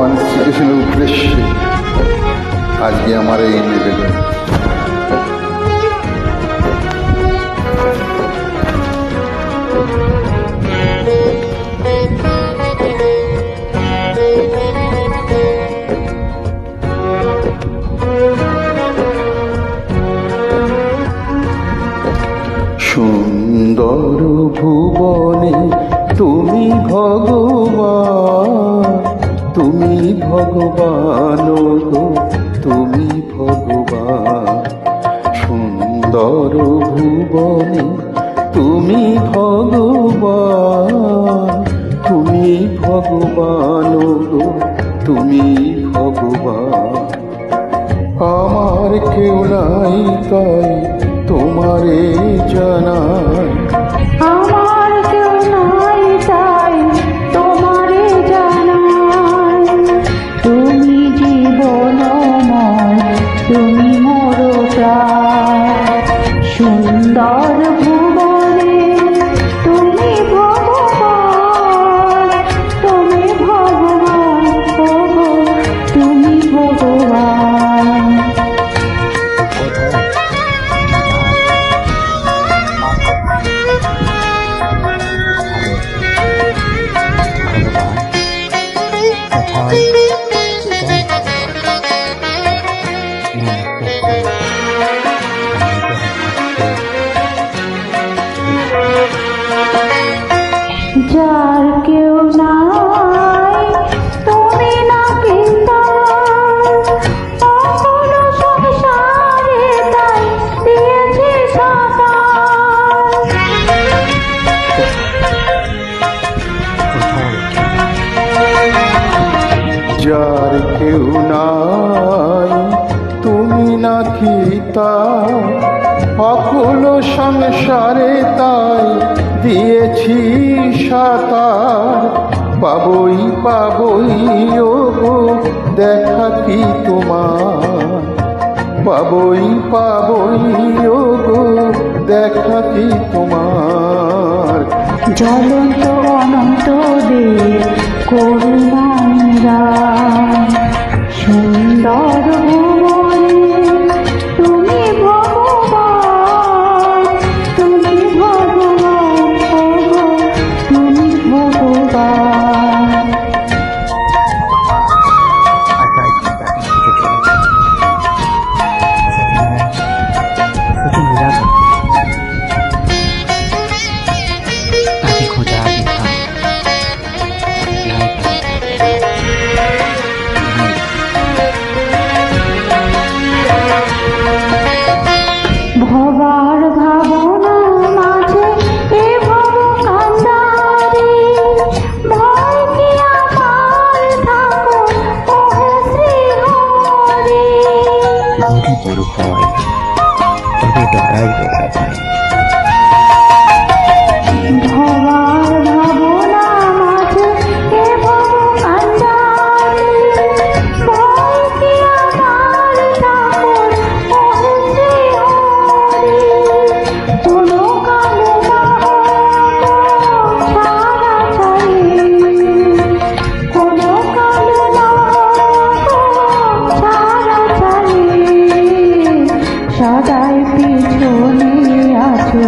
ভগবান শ্রীকৃষ্ণের উদ্দেশ্যে আজকে আমার এই নিবেদন। সুন্দর ভুবনে তুমি ভগবান, তুমি ভগবান গো, তুমি ভগবান। সুন্দর ভুবনে তুমি ভগবান, তুমি ভগবান গো, তুমি ভগবান। আমার কেউ নাই তাই তোমারে জানাই, আমার কেউ নাই তাই তোমারে জানাই। তুমি জীবনময়, তুমি মোর প্রাণ। সুন্দর ভুবনে তুমি ভগবান, তুমি ভগবান, তুমি ভগবান। যার কেউ নাই তুমি নাকি তার, অকল সংসারে তাই দিয়েছি সাঁতার। যার কেউ নাই তুমি নাকি তার, অকুল সংসারে তাই দিয়েছি সাঁতার। পাবই পাবই ও গো দেখা কি তোমার, পাবই পাবই ও গো দেখা কি তোমার। জ্বলন্ত অনন্ত দেব করুণা নিরাম। সুন্দর ভুবনে তুমি ভগবান, তুমি ভগবান, তুমি ভগবান। ভবার ভাবনা মাঝে এ ভব কান্দারি, ভয় কি আমার থাকো ওহে শ্রীহরি। যদি বড় হয় তবে ডরাই দেখা যায়। ভবার ভাবনা মাঝে এ ভব কান্দারি, ভয় কি আমার থাকো ওহে শ্রীহরি। কোনো কালে না ছাড়া ছাড়ি, কোনো কালে না ছাড়া ছাড়ি। সদাই পিছনে আছো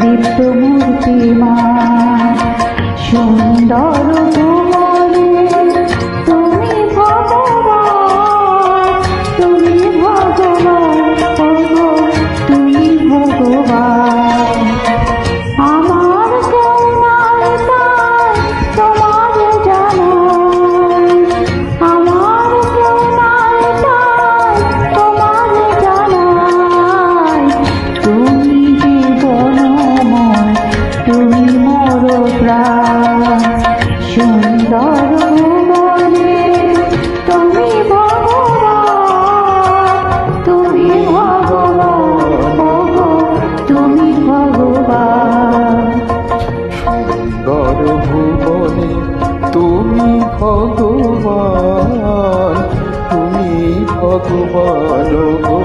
দীপ্ত মূর্তিমান। সুন্দর ভুবনে তুমি ভগবান, তুমি ভগবান, তুমি ভগবান। আমার কেউ নাই তাই তোমারে জানাই, আমার কেউ নাই তাই তোমারে জানাই। তুমি জীবনময়, তুমি মোর প্রাণ। সুন্দর ভুবনে তুমি ভগবান, তুমি ভগবান, তুমি ভগবান। সুন্দর ভুবনে তুমি ভগবান, তুমি ভগবান গো,